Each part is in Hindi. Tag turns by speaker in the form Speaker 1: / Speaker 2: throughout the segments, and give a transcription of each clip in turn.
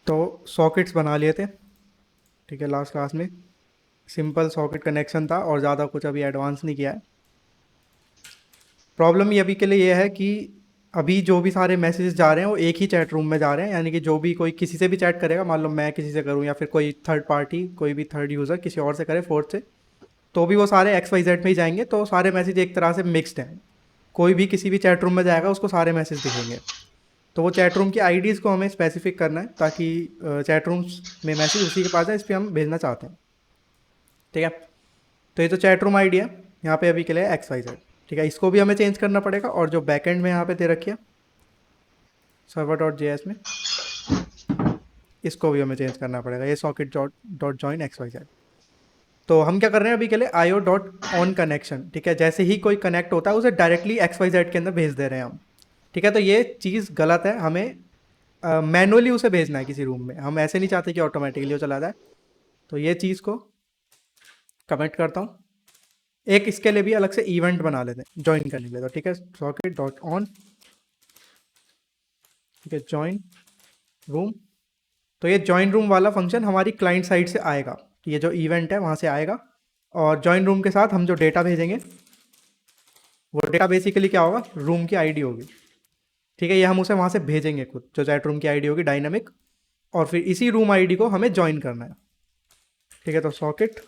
Speaker 1: तो सॉकेट्स बना लिए थे, ठीक है, लास्ट क्लास में सिंपल सॉकेट कनेक्शन था और ज़्यादा कुछ अभी एडवांस नहीं किया है। प्रॉब्लम ये अभी के लिए ये है कि अभी जो भी सारे मैसेजेस जा रहे हैं वो एक ही चैट रूम में जा रहे हैं, यानी कि जो भी कोई किसी से भी चैट करेगा, मान लो मैं किसी से करूँ या फिर कोई थर्ड पार्टी, कोई भी थर्ड यूज़र किसी और से करे, फोर्थ से, तो भी वो सारे XYZ में ही जाएंगे। तो सारे मैसेज एक तरह से मिक्सड हैं, कोई भी किसी भी चैट रूम में जाएगा उसको सारे मैसेज दिखेंगे। तो वो चैट रूम की आईडीज़ को हमें स्पेसिफिक करना है ताकि चैट रूम्स में मैसेज उसी के पास है, इस पर हम भेजना चाहते हैं, ठीक है। तो ये तो चैट रूम आईडी है, यहाँ पे अभी के लिए XYZ, ठीक है। इसको भी हमें चेंज करना पड़ेगा, और जो बैकएंड में यहाँ पे दे रखी है server.js में, इसको भी हमें चेंज करना पड़ेगा, ये सॉकेट डॉट जॉइन XYZ। तो हम क्या कर रहे हैं अभी के लिए IO डॉट ऑन कनेक्शन, ठीक है। जैसे ही कोई कनेक्ट होता है उसे डायरेक्टली XYZ के अंदर भेज दे रहे हैं हम, ठीक है। तो ये चीज़ गलत है, हमें मैनुअली उसे भेजना है किसी रूम में, हम ऐसे नहीं चाहते कि ऑटोमेटिकली वो चला जाए। तो ये चीज़ को कमेंट करता हूँ। एक इसके लिए भी अलग से इवेंट बना लेते हैं ज्वाइन करने के लिए, तो ठीक है, सॉकेट डॉट ऑन, ठीक है, ज्वाइन रूम। तो ये ज्वाइन रूम वाला फंक्शन हमारी क्लाइंट साइड से आएगा, ये जो इवेंट है वहाँ से आएगा, और ज्वाइन रूम के साथ हम जो डेटा भेजेंगे वो डेटा बेसिकली क्या होगा, रूम की आईडी होगी, ठीक है। ये हम उसे वहाँ से भेजेंगे खुद, जो चैट रूम की आईडी होगी डायनामिक, और फिर इसी रूम आईडी को हमें ज्वाइन करना है, ठीक है। तो socket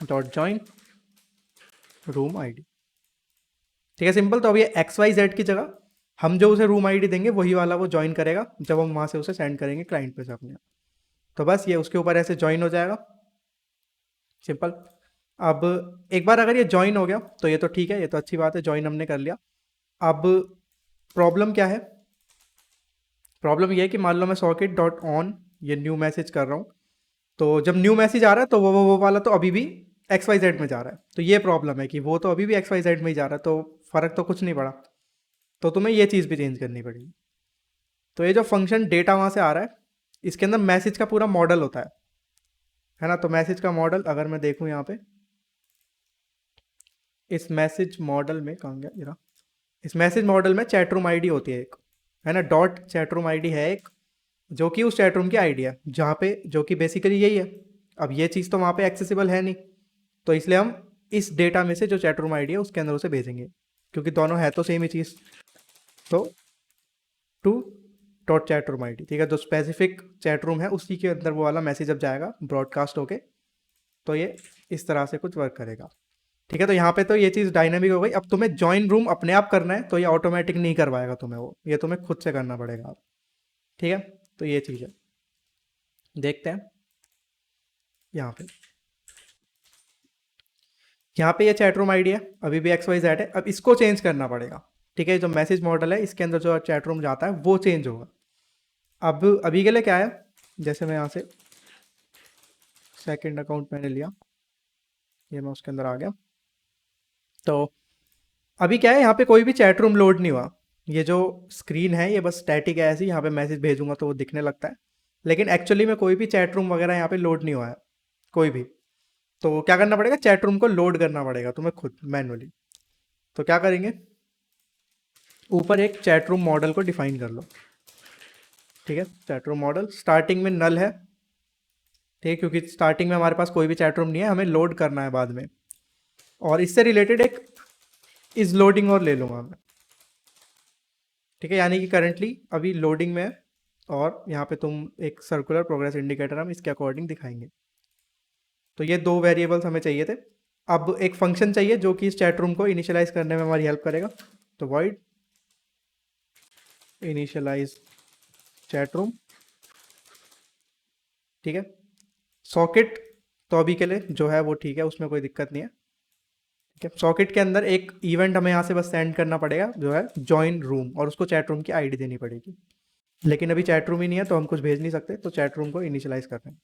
Speaker 1: dot join room ID, ठीक है, सिंपल। तो अब ये XYZ की जगह हम जो उसे रूम आईडी देंगे वही वाला वो ज्वाइन करेगा जब हम वहाँ से उसे सेंड करेंगे क्लाइंट पे से अपने। तो बस ये उसके ऊपर ऐसे ज्वाइन हो जाएगा, सिंपल। अब एक बार अगर ये ज्वाइन हो गया तो ये तो ठीक है, ये तो अच्छी बात है, ज्वाइन हमने कर लिया। अब प्रॉब्लम क्या है, प्रॉब्लम ये है कि मान लो मैं सॉकेट डॉट ऑन ये न्यू मैसेज कर रहा हूँ, तो जब न्यू मैसेज आ रहा है तो वो वाला तो अभी भी XYZ में जा रहा है। तो ये प्रॉब्लम है कि वो तो अभी भी XYZ में ही जा रहा है, तो फ़र्क तो कुछ नहीं पड़ा। तो तुम्हें ये चीज़ भी चेंज करनी पड़ेगी। तो ये जो फंक्शन डेटा वहाँ से आ रहा है, इसके अंदर मैसेज का पूरा मॉडल होता है ना। तो मैसेज का मॉडल अगर मैं देखूँ यहाँ पे, इस मैसेज मॉडल में कहाँ गया जरा, इस मैसेज मॉडल में चैट रूम आईडी होती है एक, है ना, डॉट चैट रूम आईडी है एक, जो कि उस चैट रूम की आईडी है, जहाँ पे जो कि बेसिकली यही है। अब ये चीज़ तो वहाँ पे एक्सेसिबल है नहीं, तो इसलिए हम इस डेटा में से जो चैट रूम आईडी है उसके अंदर उसे भेजेंगे, क्योंकि दोनों है तो सेम ही चीज़। तो to dot chat room ID, ठीक है, जो स्पेसिफिक चैट रूम है उसी के अंदर वो वाला मैसेज अब जाएगा ब्रॉडकास्ट होके। तो ये इस तरह से कुछ वर्क करेगा, ठीक है। तो यहाँ पे तो ये चीज़ डायनामिक हो गई। अब तुम्हें ज्वाइन रूम अपने आप करना है तो ये ऑटोमेटिक नहीं करवाएगा तुम्हें, वो ये तुम्हें खुद से करना पड़ेगा, ठीक है। तो ये चीज़ है, देखते हैं यहाँ पे। यहाँ पे ये चैट रूम आईडी है, अभी भी XYZ है, अब इसको चेंज करना पड़ेगा, ठीक है। जो मैसेज मॉडल है इसके अंदर जो चैट रूम जाता है वो चेंज होगा। अब अभी के लिए क्या है, जैसे मैं यहाँ से सेकंड अकाउंट मैंने लिया, ये मैं उसके अंदर आ गया। तो अभी क्या है, यहाँ पे कोई भी चैट रूम लोड नहीं हुआ, ये जो स्क्रीन है ये बस स्टैटिक है ऐसी, यहाँ पे मैसेज भेजूंगा तो वो दिखने लगता है, लेकिन एक्चुअली में कोई भी चैट रूम वगैरह यहाँ पे लोड नहीं हुआ है, कोई भी। तो क्या करना पड़ेगा, चैट रूम को लोड करना पड़ेगा तुम्हें खुद मैनुअली। तो क्या करेंगे, ऊपर एक चैट रूम मॉडल को डिफाइन कर लो, ठीक है। चैट रूम मॉडल स्टार्टिंग में नल है, ठीक है, क्योंकि स्टार्टिंग में हमारे पास कोई भी चैट रूम नहीं है, हमें लोड करना है बाद में। और इससे रिलेटेड एक इज लोडिंग और ले लूँगा मैं, ठीक है, यानी कि करंटली अभी लोडिंग में है, और यहाँ पे तुम एक सर्कुलर प्रोग्रेस इंडिकेटर हम इसके अकॉर्डिंग दिखाएंगे। तो ये दो वेरिएबल्स हमें चाहिए थे। अब एक फंक्शन चाहिए जो कि इस चैट रूम को इनिशियलाइज करने में हमारी हेल्प करेगा। तो वॉइड इनिशियलाइज चैट रूम, ठीक है। सॉकेट तो अभी के लिए जो है वो ठीक है, उसमें कोई दिक्कत नहीं है, ठीक है। सॉकेट के अंदर एक इवेंट हमें यहाँ से बस सेंड करना पड़ेगा जो है जॉइन रूम, और उसको चैट रूम की आईडी देनी पड़ेगी। लेकिन अभी चैट रूम ही नहीं है तो हम कुछ भेज नहीं सकते, तो चैट रूम को इनिशियलाइज कर रहे हैं।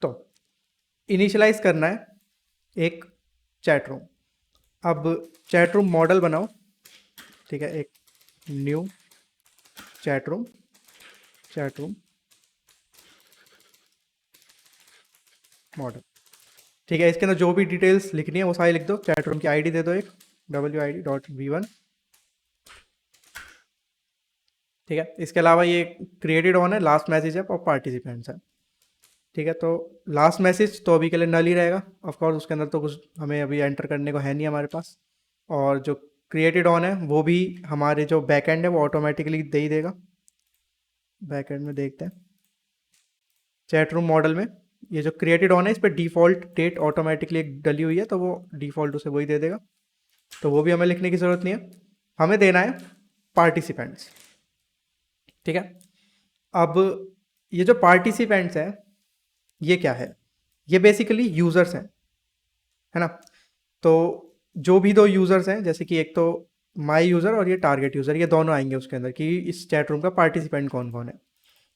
Speaker 1: तो इनिशियलाइज करना है एक चैट रूम। अब चैट रूम मॉडल बनाओ, ठीक है, एक new chat room, chat room model, ठीक है। इसके अंदर जो भी डिटेल्स लिखनी है वो सारी लिख दो, चैट रूम की आईडी दे दो एक WID.v1, ठीक है। इसके अलावा ये क्रिएटेड ऑन है, लास्ट मैसेज है और पार्टिसिपेंट्स है। ठीक है, तो लास्ट मैसेज तो अभी के लिए नल ही रहेगा ऑफ कोर्स, उसके अंदर तो कुछ हमें अभी एंटर करने को है नहीं हमारे पास। और जो क्रिएटेड ऑन है वो भी हमारे जो बैकएंड है वो ऑटोमेटिकली दे ही देगा। बैकएंड में देखते हैं चैट रूम मॉडल में, ये जो क्रिएटेड ऑन है इस पर डिफ़ॉल्ट डेट ऑटोमेटिकली एक डली हुई है, तो वो डिफ़ॉल्ट उसे वही दे देगा, तो वो भी हमें लिखने की ज़रूरत नहीं है। हमें देना है पार्टिसिपेंट्स। ठीक है, अब ये जो पार्टिसिपेंट्स हैं ये क्या है, ये बेसिकली यूज़र्स हैं, है ना। तो जो भी दो यूज़र्स हैं, जैसे कि एक तो माई यूज़र और ये टारगेट यूज़र, ये दोनों आएंगे उसके अंदर कि इस चैट रूम का पार्टिसिपेंट कौन कौन है।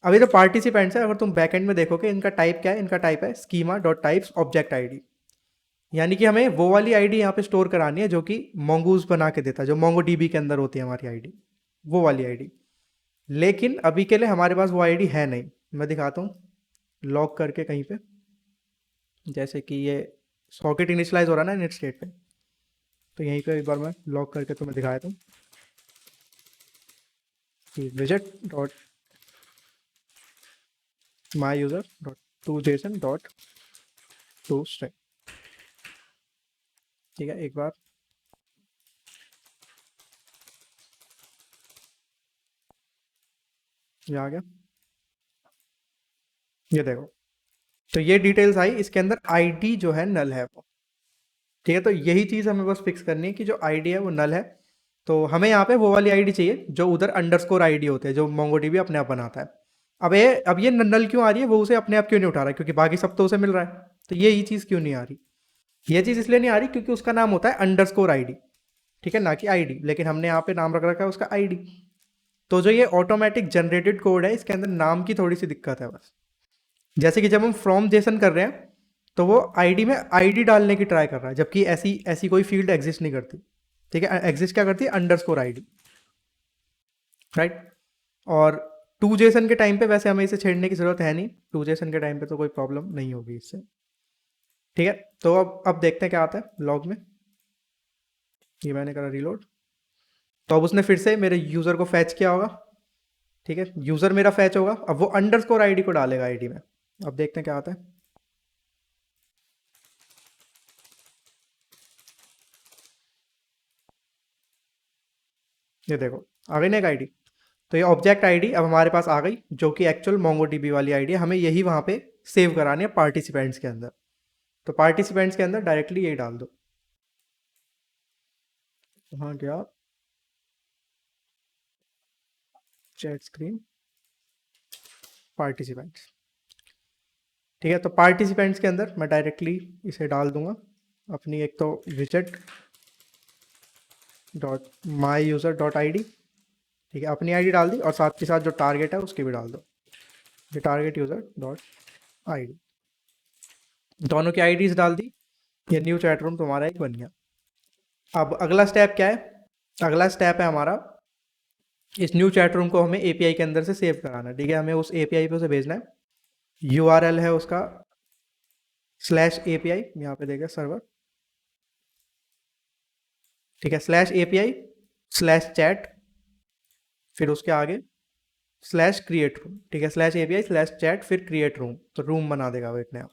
Speaker 1: अभी तो पार्टिसिपेंट्स है, अगर तुम बैकएंड में देखोगे इनका टाइप क्या है, इनका टाइप है schema dot types object ID, यानी कि हमें वो वाली आईडी यहाँ पे स्टोर करानी है जो कि मोंगूज बना के देता है, जो मोंगो डीबी के अंदर होती है हमारी आईडी, वो वाली आईडी। लेकिन अभी के लिए हमारे पास वो आईडी है नहीं। मैं दिखाता हूँ लॉग करके कहीं पे, जैसे कि ये सॉकेट इनिशलाइज हो रहा है ना नेट स्टेट पे, तो यहीं पे एक बार मैं लॉग करके तुम्हें दिखाया था कि विजेट dot my user dot to JSON dot to string. ठीक है, एक बार ये आ गया, ये देखो, तो ये डिटेल्स आई, इसके अंदर आईडी जो है नल है वो। ठीक है, तो यही चीज़ हमें बस फिक्स करनी है कि जो आईडी है वो नल है। तो हमें यहाँ पे वो वाली आईडी चाहिए जो उधर अंडरस्कोर आईडी होते हैं, जो मोंगोडीबी अपने आप बनाता है। अब ये नल क्यों आ रही है, वो उसे अपने आप क्यों नहीं उठा रहा है, क्योंकि बाकी सब तो उसे मिल रहा है, तो ये चीज़ क्यों नहीं आ रही। ये चीज़ इसलिए नहीं आ रही क्योंकि उसका नाम होता है अंडरस्कोर आईडी, ठीक है, ना कि आईडी, लेकिन हमने यहाँ पे नाम रख रखा है उसका आईडी। तो जो ये ऑटोमेटिक जनरेटेड कोड है इसके अंदर नाम की थोड़ी सी दिक्कत है बस। जैसे कि जब हम फ्रॉम जेसन कर रहे हैं तो वो आईडी में आईडी डालने की ट्राई कर रहा है, जबकि ऐसी ऐसी कोई फील्ड एग्जिस्ट नहीं करती। ठीक है, एग्जिस्ट क्या करती है, अंडरस्कोर आईडी, राइट। और टू जेसन के टाइम पे वैसे हमें इसे छेड़ने की जरूरत है नहीं, टू जेसन के टाइम पे तो कोई प्रॉब्लम नहीं होगी इससे। ठीक है, तो अब देखते हैं क्या आता है लॉग में। ये मैंने करा रीलोड, तो अब उसने फिर से मेरे यूज़र को फैच किया होगा। ठीक है, यूज़र मेरा फैच होगा, अब वो अंडरस्कोर आईडी को डालेगा आईडी में। अब देखते हैं क्या आता है। ये देखो आ गई ना एक आईडी, तो ये ऑब्जेक्ट आईडी अब हमारे पास आ गई, जो कि एक्चुअल मोंगोडीबी वाली आईडी है। हमें यही वहाँ पे सेव करानी है पार्टिसिपेंट्स के अंदर, तो पार्टिसिपेंट्स के अंदर डायरेक्टली यही डाल दो। वहाँ गया चैट स्क्रीन पार्टिसिपेंट्स। ठीक है, तो पार्टिसिपेंट्स के अंदर मैं डायरेक्टली इसे डाल दूंगा अपनी, एक तो विजेट dot my user dot I D. ठीक है, अपनी आईडी डाल दी और साथ के साथ जो टारगेट है उसकी भी डाल दो, ये target user dot I D, दोनों की आईडीज डाल दी। ये न्यू चैट रूम तुम्हारा एक बन गया। अब अगला स्टेप क्या है, अगला स्टेप है हमारा इस न्यू चैट रूम को हमें एपीआई के अंदर से सेव कराना है। ठीक है, हमें उस एपीआई पे उसे भेजना है। यूआरएल है उसका स्लैश एपीआई, यहाँ पे देगा सर्वर। ठीक है, स्लैश एपीआई स्लैश चैट, फिर उसके आगे स्लैश क्रिएट रूम। ठीक है, स्लैश एपीआई स्लैश चैट फिर क्रिएट रूम, तो रूम बना देगा वो एक नया।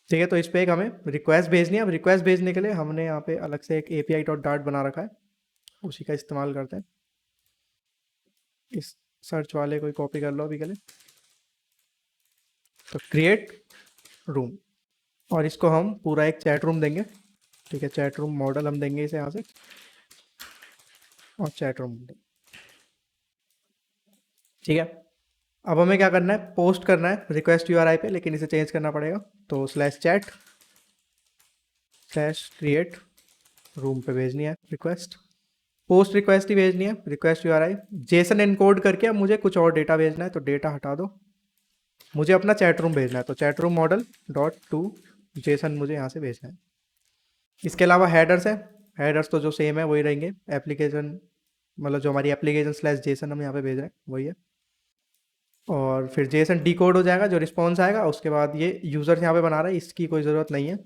Speaker 1: ठीक है, तो इस पे एक हमें रिक्वेस्ट भेजनी है। अब रिक्वेस्ट भेजने के लिए हमने यहाँ पे अलग से एक एपीआई डॉट डाट बना रखा है, उसी का इस्तेमाल करते हैं। इस सर्च वाले को ही कॉपी कर लो अभी के लिए, तो क्रिएट रूम, और इसको हम पूरा एक चैट रूम देंगे। ठीक है, चैट रूम मॉडल हम देंगे इसे यहाँ से, और चैट रूम देंगे। ठीक है, अब हमें क्या करना है, पोस्ट करना है रिक्वेस्ट यूआरआई पे, लेकिन इसे चेंज करना पड़ेगा। तो slash chat slash create room पे भेजनी है रिक्वेस्ट, पोस्ट रिक्वेस्ट ही भेजनी है, रिक्वेस्ट यूआरआई जेसन एनकोड करके। अब मुझे कुछ और डेटा भेजना है, तो डेटा हटा दो, मुझे अपना चैट रूम भेजना है, तो chat room model dot to Jason मुझे यहाँ से भेजना है। इसके अलावा हेडर्स है, हेडर्स तो जो सेम है वही रहेंगे, एप्लीकेशन मतलब जो हमारी एप्लीकेशन स्लैश जेसन हम यहाँ पे भेज रहे हैं वही है। और फिर जेसन डिकोड हो जाएगा, जो रिस्पॉन्स आएगा उसके बाद ये यूज़र यहाँ पे बना रहा है, इसकी कोई ज़रूरत नहीं है।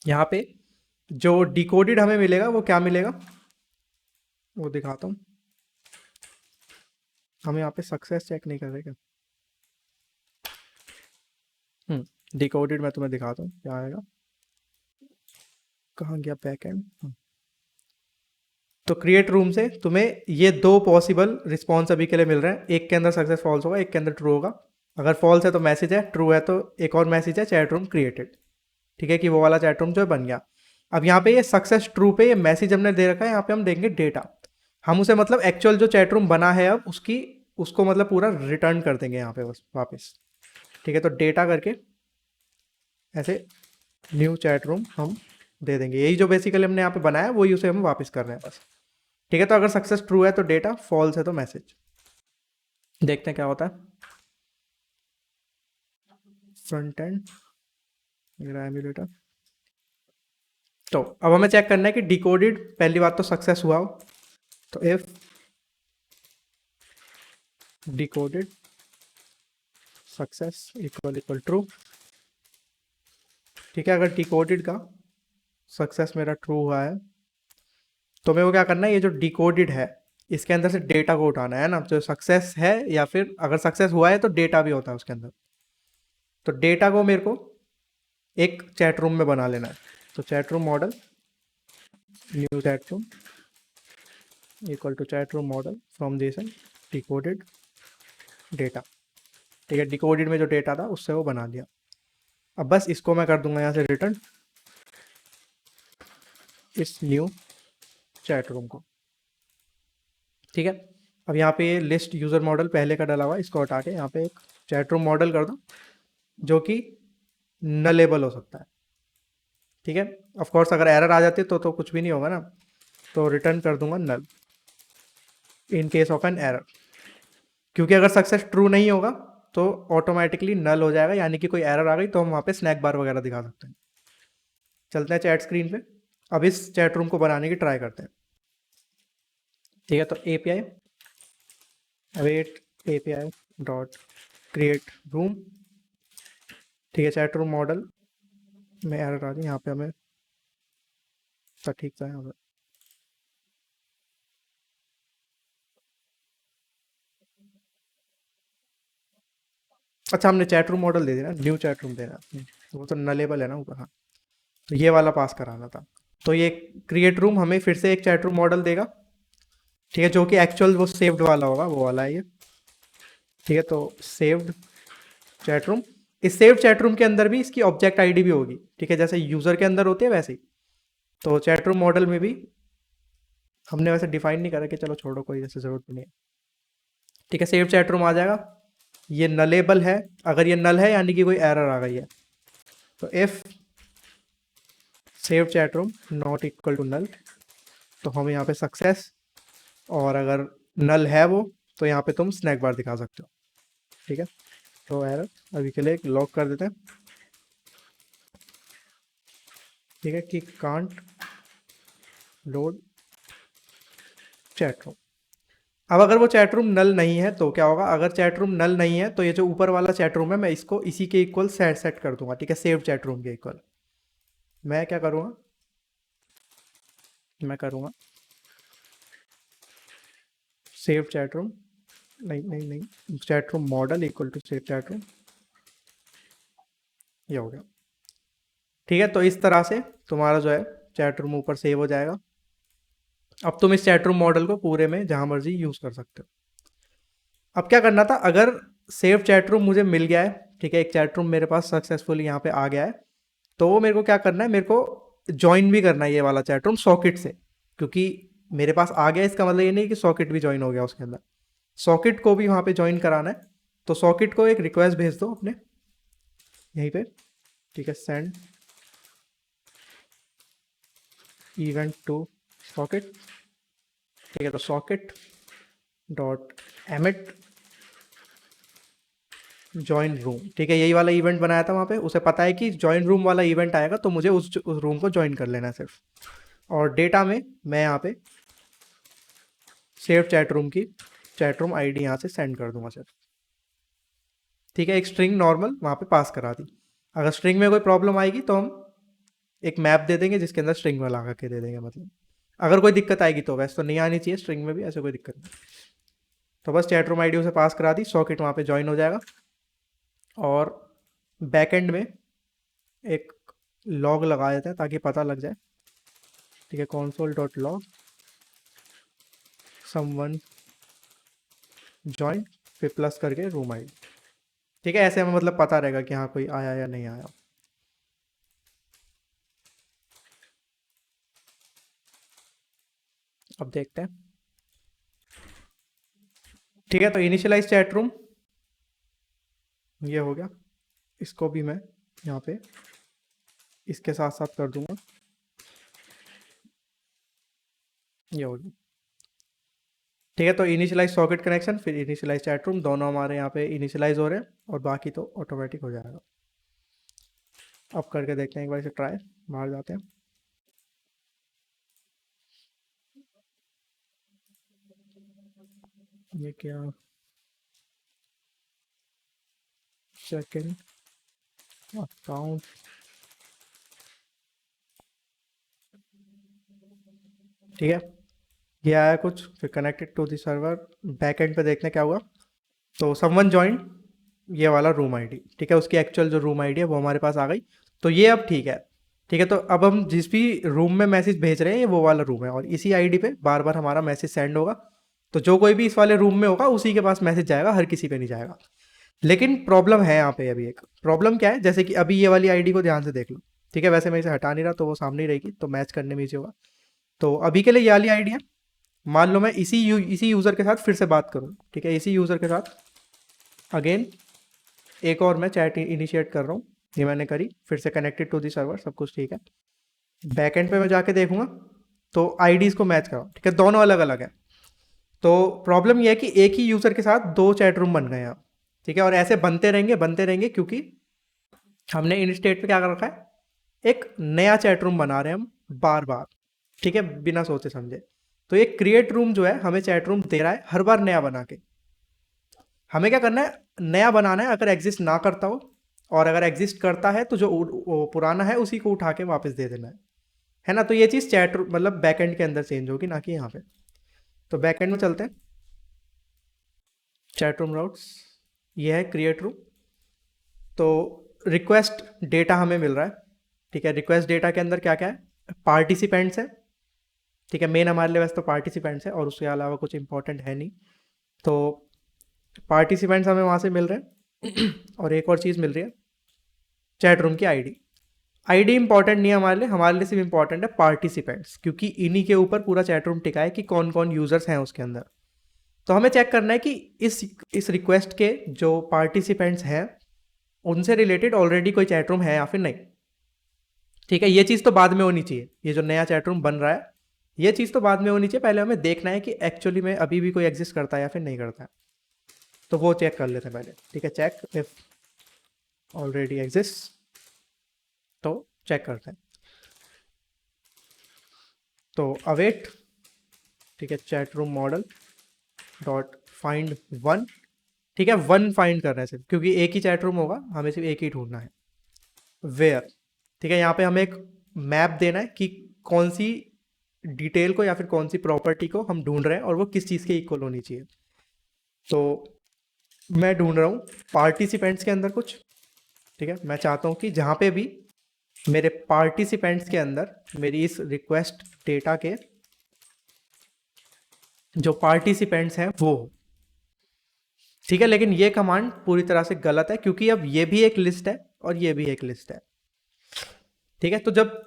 Speaker 1: यहाँ पे जो डिकोडेड हमें मिलेगा वो क्या मिलेगा, वो दिखाता हूँ। हम यहाँ पे सक्सेस चेक नहीं कर रहे क्या? डिकोडेड मैं तुम्हें दिखाता हूँ क्या आएगा। कहाँ गया बैकएंड? तो क्रिएट रूम से तुम्हें ये दो पॉसिबल रिस्पॉन्स अभी के लिए मिल रहे हैं। एक के अंदर सक्सेस फॉल्स होगा, एक के अंदर ट्रू होगा। अगर फॉल्स है तो मैसेज है, ट्रू है तो एक और मैसेज है चैट रूम क्रिएटेड। ठीक है कि वो वाला चैट रूम जो है बन गया। अब यहाँ पे ये सक्सेस ट्रू पे ये मैसेज हमने दे रखा है, यहाँ पे हम देंगे डेटा। हम उसे मतलब एक्चुअल जो चैट रूम बना है अब उसकी उसको मतलब पूरा रिटर्न कर देंगे यहाँ पे बस वापस। ठीक है, तो डेटा करके ऐसे न्यू चैट रूम हम दे देंगे। यही जो बेसिकली हमने यहाँ पे बनाया वही उसे हम वापस कर रहे हैं बस। ठीक है, तो अगर सक्सेस ट्रू है तो डेटा, फॉल्स है तो मैसेज। देखते हैं क्या होता है। फ्रंट एंड मेरा एमुलेटर। तो अब हमें चेक करना है कि डिकोडेड पहली बात तो सक्सेस हुआ हो। तो if decoded success equal equal true. ठीक है, अगर डिकोडेड का सक्सेस मेरा ट्रू हुआ है तो मेरे को क्या करना है, ये जो डिकोडेड है इसके अंदर से डेटा को उठाना है ना, जो सक्सेस है या फिर अगर सक्सेस हुआ है तो डेटा भी होता है उसके अंदर। तो डेटा को मेरे को एक चैट रूम में बना लेना है। तो chat room model new chat room equal to chat room model from JSON decoded data. ठीक है, डिकोडेड में जो डेटा था उससे वो बना लिया। अब बस इसको मैं कर दूंगा यहाँ से रिटर्न इस न्यू चैट रूम को। ठीक है, अब यहाँ पे ये लिस्ट यूज़र मॉडल पहले का डला हुआ है, इसको हटा के यहाँ पे एक चैट रूम मॉडल कर दो जो कि नलेबल हो सकता है। ठीक है, ऑफ कोर्स अगर एरर आ जाती है तो कुछ भी नहीं होगा ना, तो रिटर्न कर दूंगा null in case of an error. क्योंकि अगर सक्सेस ट्रू नहीं होगा तो ऑटोमेटिकली नल हो जाएगा, यानी कि कोई एरर आ गई तो हम वहाँ पे स्नैक बार वगैरह दिखा सकते हैं। चलते हैं चैट स्क्रीन पे, अब इस चैट रूम को बनाने की ट्राई करते हैं। ठीक है, तो API await API dot create room. ठीक है, चैट रूम मॉडल में एरर आ रही है, यहाँ पे हमें ठीक सा है। अच्छा, हमने चैट रूम मॉडल दे देना, न्यू चैट रूम देना। वो तो नलेबल है ना ऊपर। हाँ, तो ये वाला पास कराना था। तो ये क्रिएट रूम हमें फिर से एक चैट रूम मॉडल देगा। ठीक है, जो कि एक्चुअल वो सेव्ड वाला होगा, वो वाला है ये। ठीक है, तो सेव्ड चैट रूम, इस सेव्ड चैट रूम के अंदर भी इसकी ऑब्जेक्ट आईडी भी होगी। ठीक है, जैसे यूज़र के अंदर होती है वैसे ही तो चैट रूम मॉडल में भी हमने वैसे डिफाइन नहीं करा कि चलो छोड़ो, कोई जैसे ज़रूरत नहीं है। ठीक है, सेव चैट रूम आ जाएगा। ये नलेबल है, अगर ये नल है यानी कि कोई एरर आ गई है। तो if save chat room not equal to null, तो हम यहाँ पे सक्सेस, और अगर नल है वो तो यहाँ पे तुम स्नैक बार दिखा सकते हो। ठीक है, तो एरर अभी के लिए एक लॉक कर देते हैं। ठीक है, कि कांट लोड चैट रूम। अब अगर वो चैट रूम नल नहीं है तो क्या होगा, अगर चैट रूम नल नहीं है तो ये जो ऊपर वाला चैट रूम है मैं इसको इसी के इक्वल सेट कर दूंगा। ठीक है, सेव चैट रूम के इक्वल मैं क्या करूँगा, मैं करूँगा सेव चैट रूम, नहीं नहीं नहीं, chat room model equal to save chat room. ये हो गया। ठीक है, तो इस तरह से तुम्हारा जो है चैट रूम ऊपर सेव हो जाएगा। अब तुम इस चैट रूम मॉडल को पूरे में जहाँ मर्जी यूज़ कर सकते हो। अब क्या करना था, अगर सेव चैट रूम मुझे मिल गया है, ठीक है, एक चैट रूम मेरे पास सक्सेसफुली यहाँ पे आ गया है, तो वो मेरे को क्या करना है, मेरे को ज्वाइन भी करना है ये वाला चैट रूम सॉकेट से। क्योंकि मेरे पास आ गया इसका मतलब ये नहीं कि सॉकेट भी ज्वाइन हो गया उसके अंदर, सॉकेट को भी वहाँ पे ज्वाइन कराना है। तो सॉकेट को एक रिक्वेस्ट भेज दो अपने यहीं पे। ठीक है, सेंड इवेंट टू सॉकेट। ठीक है, तो socket dot emit join room. ठीक है, यही वाला इवेंट बनाया था वहाँ पे, उसे पता है कि जॉइन रूम वाला इवेंट आएगा तो मुझे उस रूम को ज्वाइन कर लेना है सिर्फ। और डेटा में मैं यहाँ पे सेव चैट रूम की चैट रूम आईडी यहाँ से सेंड कर दूंगा सिर्फ। ठीक है, एक स्ट्रिंग नॉर्मल वहाँ पे पास करा दी। अगर स्ट्रिंग में कोई प्रॉब्लम आएगी तो हम एक मैप दे देंगे जिसके अंदर स्ट्रिंग में लगा के दे देंगे, मतलब अगर कोई दिक्कत आएगी तो, वैसे तो नहीं आनी चाहिए स्ट्रिंग में भी, ऐसे कोई दिक्कत नहीं। तो बस चैट रूम आईडी उसे पास करा दी, सॉकेट वहाँ पे ज्वाइन हो जाएगा। और बैकएंड में एक लॉग लगा देते हैं ताकि पता लग जाए। ठीक है, console.log समवन ज्वाइन, फिर प्लस करके रूम आईडी। ठीक है, ऐसे हमें मतलब पता रहेगा कि हाँ कोई आया या नहीं आया। अब देखते हैं। ठीक है, तो इनिशियलाइज चैट रूम ये हो गया। इसको भी मैं यहाँ पे इसके साथ साथ कर दूंगा, ये हो गया। ठीक है, तो इनिशियलाइज सॉकेट कनेक्शन फिर इनिशियलाइज चैट रूम, दोनों हमारे यहाँ पे इनिशियलाइज हो रहे हैं, और बाकी तो ऑटोमेटिक हो जाएगा। अब करके देखते हैं एक बार इसे ट्राई, बाहर जाते हैं। ये क्या, सेकंड अकाउंट, ठीक है, ये आया कुछ, फिर connected to the server. Back end पे देखते हैं क्या हुआ। तो समवन ज्वाइन, ये वाला रूम आईडी, ठीक है, उसकी एक्चुअल जो रूम आईडी है वो हमारे पास आ गई। तो ये अब ठीक है। ठीक है, तो अब हम जिस भी रूम में मैसेज भेज रहे हैं ये वो वाला रूम है, और इसी आईडी पे बार बार हमारा मैसेज सेंड होगा। तो जो कोई भी इस वाले रूम में होगा उसी के पास मैसेज जाएगा, हर किसी पे नहीं जाएगा। लेकिन प्रॉब्लम है यहाँ पे, अभी एक प्रॉब्लम क्या है, जैसे कि अभी ये वाली आईडी को ध्यान से देख लो। ठीक है, वैसे मैं इसे हटा नहीं रहा तो वो सामने ही रहेगी, तो मैच करने में इजी होगा। तो अभी के लिए ये वाली आईडी है। मान लो मैं इसी यूज़र के साथ फिर से बात करूँ, ठीक है, इसी यूज़र के साथ अगेन एक और मैं चैट इनिशिएट कर रहा हूँ। ये मैंने करी, फिर से कनेक्टेड टू दी सर्वर, सब कुछ ठीक है। बैकएंड पे मैं जाके देखूंगा तो आईडीज को मैच कराओ, ठीक है, दोनों अलग अलग है। तो प्रॉब्लम यह है कि एक ही यूज़र के साथ दो चैट रूम बन गए हैं। ठीक है, और ऐसे बनते रहेंगे क्योंकि हमने इन स्टेट पे क्या कर रखा है, एक नया चैट रूम बना रहे हैं हम बार बार। ठीक है, बिना सोचे समझे। तो ये क्रिएट रूम जो है हमें चैट रूम दे रहा है हर बार नया बना के। हमें क्या करना है, नया बनाना है, अगर एग्जिस्ट ना करता हो, और अगर एग्जिस्ट करता है तो जो पुराना है उसी को उठा के वापस दे देना है ना। तो ये चीज़ चैट मतलब बैकएंड के अंदर चेंज होगी, ना कि यहाँ पे। तो बैकएंड में चलते हैं, चैट रूम राउट्स, ये है क्रिएट रूम। तो रिक्वेस्ट डेटा हमें मिल रहा है। ठीक है, रिक्वेस्ट डेटा के अंदर क्या क्या है, पार्टिसिपेंट्स है। ठीक है, मेन हमारे लिए वैसे तो पार्टिसिपेंट्स है, और उसके अलावा कुछ इंपॉर्टेंट है नहीं। तो पार्टिसिपेंट्स हमें वहाँ से मिल रहे हैं और एक और चीज़ मिल रही है, चैट रूम की आईडी। आईडी इंपॉर्टेंट नहीं है हमारे लिए सिर्फ इंपॉर्टेंट है पार्टिसिपेंट्स, क्योंकि इन्हीं के ऊपर पूरा चैट रूम टिका है कि कौन कौन यूजर्स हैं उसके अंदर। तो हमें चेक करना है कि इस रिक्वेस्ट के जो पार्टिसिपेंट्स हैं उनसे रिलेटेड ऑलरेडी कोई चैट रूम है या फिर नहीं। ठीक है, ये चीज़ तो बाद में होनी चाहिए, ये जो नया चैट रूम बन रहा है ये चीज़ तो बाद में होनी चाहिए, पहले हमें देखना है कि एक्चुअली में अभी भी कोई एग्जिस्ट करता है या फिर नहीं करता है। तो वो चेक कर लेते हैं पहले। ठीक है, चेक इफ ऑलरेडी एग्जिस्ट, तो चेक करते हैं। तो अवेट, ठीक है, chat room model dot find one. ठीक है, वन फाइंड कर रहे हैं सिर्फ, क्योंकि एक ही चैट रूम होगा, हमें सिर्फ एक ही ढूंढना है। वेयर, ठीक है, यहाँ पे हमें एक मैप देना है कि कौन सी डिटेल को या फिर कौन सी प्रॉपर्टी को हम ढूंढ रहे हैं, और वो किस चीज़ के इक्वल होनी चाहिए। तो मैं ढूंढ रहा हूँ पार्टिसिपेंट्स के अंदर कुछ। ठीक है, मैं चाहता हूँ कि जहाँ पे भी मेरे पार्टिसिपेंट्स के अंदर मेरी इस रिक्वेस्ट डेटा के जो पार्टिसिपेंट्स हैं वो, ठीक है, लेकिन ये कमांड पूरी तरह से गलत है, क्योंकि अब ये भी एक लिस्ट है और ये भी एक लिस्ट है। ठीक है, तो जब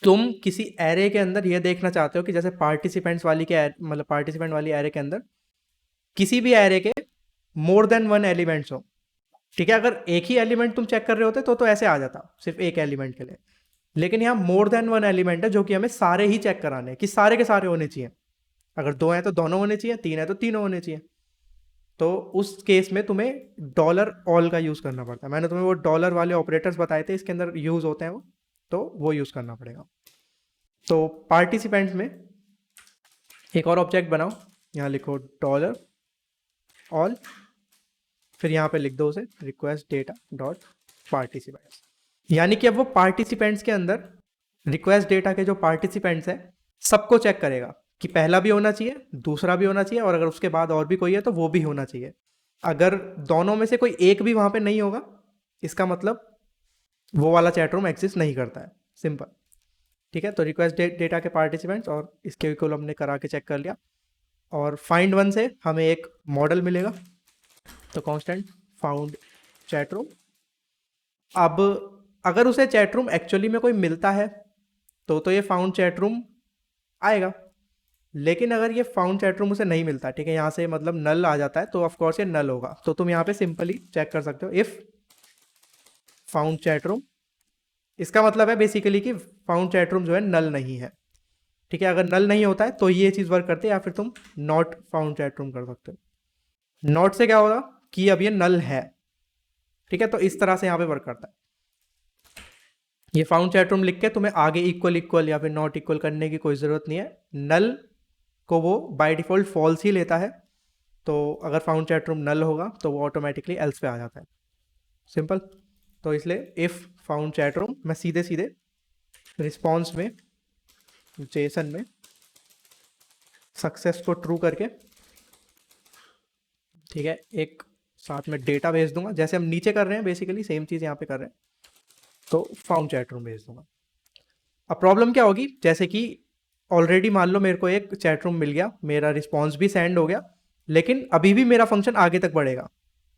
Speaker 1: तुम किसी एरे के अंदर ये देखना चाहते हो कि जैसे पार्टिसिपेंट्स वाली के मतलब पार्टिसिपेंट वाली एरे के अंदर किसी भी एरे के मोर देन वन एलिमेंट्स हो। ठीक है, अगर एक ही एलिमेंट तुम चेक कर रहे होते तो ऐसे आ जाता सिर्फ एक एलिमेंट के लिए। लेकिन यहाँ मोर देन वन एलिमेंट है, जो कि हमें सारे ही चेक कराने हैं कि सारे के सारे होने चाहिए। अगर दो हैं तो दोनों होने चाहिए, तीन है तो तीनों होने चाहिए। तो उस केस में तुम्हें डॉलर ऑल का यूज़ करना पड़ता है। मैंने तुम्हें वो डॉलर वाले ऑपरेटर्स बताए थे, इसके अंदर यूज़ होते हैं वो यूज़ करना पड़ेगा। तो पार्टिसिपेंट्स में एक और ऑब्जेक्ट बनाओ, यहाँ लिखो डॉलर ऑल, फिर यहाँ पे लिख दो उसे रिक्वेस्ट डेटा डॉट पार्टिसिपेंट्स। यानी कि अब वो पार्टिसिपेंट्स के अंदर रिक्वेस्ट डेटा के जो पार्टिसिपेंट्स हैं सबको चेक करेगा कि पहला भी होना चाहिए, दूसरा भी होना चाहिए, और अगर उसके बाद और भी कोई है तो वो भी होना चाहिए। अगर दोनों में से कोई एक भी वहां पे नहीं होगा, इसका मतलब वो वाला चैट रूम एग्जिस्ट नहीं करता है। सिंपल। ठीक है, तो रिक्वेस्ट डेटा के पार्टिसिपेंट्स और इसके इक्वल हमने करा के चेक कर लिया। और फाइंड वन से हमें एक मॉडल मिलेगा, तो कांस्टेंट फाउंड चैट रूम। अब अगर उसे चैट रूम एक्चुअली में कोई मिलता है तो ये फाउंड चैट रूम आएगा। लेकिन अगर ये फाउंड चैट रूम उसे नहीं मिलता, ठीक है, यहाँ से मतलब नल आ जाता है, तो ऑफकोर्स ये नल होगा। तो तुम यहाँ पे सिंपली चेक कर सकते हो, इफ फाउंड चैट रूम, इसका मतलब है बेसिकली कि फाउंड चैट रूम जो है नल नहीं है। ठीक है, अगर नल नहीं होता है तो ये चीज़ वर्क करती है, या फिर तुम नॉट फाउंड चैट रूम कर सकते हो। नॉट से क्या होगा कि अब ये नल है। ठीक है, तो इस तरह से यहाँ पे वर्क करता है। ये फाउंड चैट रूम लिख के तुम्हें आगे इक्वल इक्वल या फिर नॉट इक्वल करने की कोई ज़रूरत नहीं है। नल को वो बाय डिफ़ॉल्ट फॉल्स ही लेता है, तो अगर फाउंड चैट रूम नल होगा तो वो ऑटोमेटिकली एल्स पे आ जाता है। सिंपल। तो इसलिए इफ़ फाउंड चैट रूम, मैं सीधे सीधे रिस्पॉन्स में जेसन में सक्सेस को ट्रू करके, ठीक है, एक साथ में डेटा भेज दूंगा, जैसे हम नीचे कर रहे हैं बेसिकली सेम चीज़ यहाँ पे कर रहे हैं। तो फाउंड चैट रूम भेज दूंगा। अब प्रॉब्लम क्या होगी, जैसे कि ऑलरेडी मान लो मेरे को एक चैट रूम मिल गया, मेरा रिस्पॉन्स भी सेंड हो गया, लेकिन अभी भी मेरा फंक्शन आगे तक बढ़ेगा।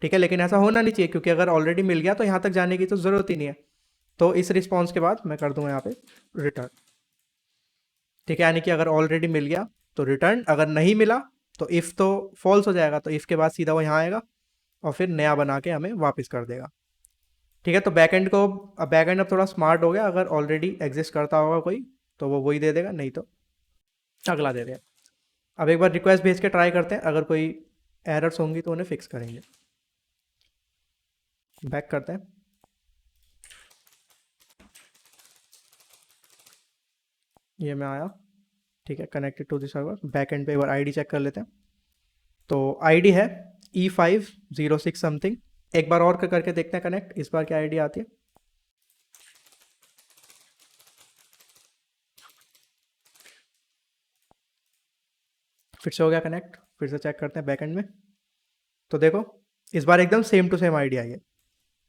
Speaker 1: ठीक है, लेकिन ऐसा होना नहीं चाहिए, क्योंकि अगर ऑलरेडी मिल गया तो यहाँ तक जाने की तो ज़रूरत ही नहीं है। तो इस रिस्पॉन्स के बाद मैं कर दूंगा यहाँ पे रिटर्न। ठीक है, यानी कि अगर ऑलरेडी मिल गया तो रिटर्न, अगर नहीं मिला तो इफ़ तो फॉल्स हो जाएगा, तो इफ़ के बाद सीधा वो यहाँ आएगा और फिर नया बना के हमें वापस कर देगा। ठीक है, तो बैकएंड को, अब बैकएंड अब थोड़ा स्मार्ट हो गया, अगर ऑलरेडी एग्जिस्ट करता होगा कोई तो वो वही दे देगा, नहीं तो अगला दे देगा। अब एक बार रिक्वेस्ट भेज के ट्राई करते हैं, अगर कोई एरर्स होंगी तो उन्हें फिक्स करेंगे। बैक करते हैं। ये मैं आया, ठीक है, connected to the server. Backend पे एक बार आईडी चेक कर लेते हैं। तो आईडी है E506 समथिंग। एक बार और करके देखते हैं कनेक्ट, इस बार क्या आईडी आती है। फिर से हो गया कनेक्ट, फिर से चेक करते हैं बैकएंड में। तो देखो, इस बार एकदम सेम टू सेम आईडी आई है।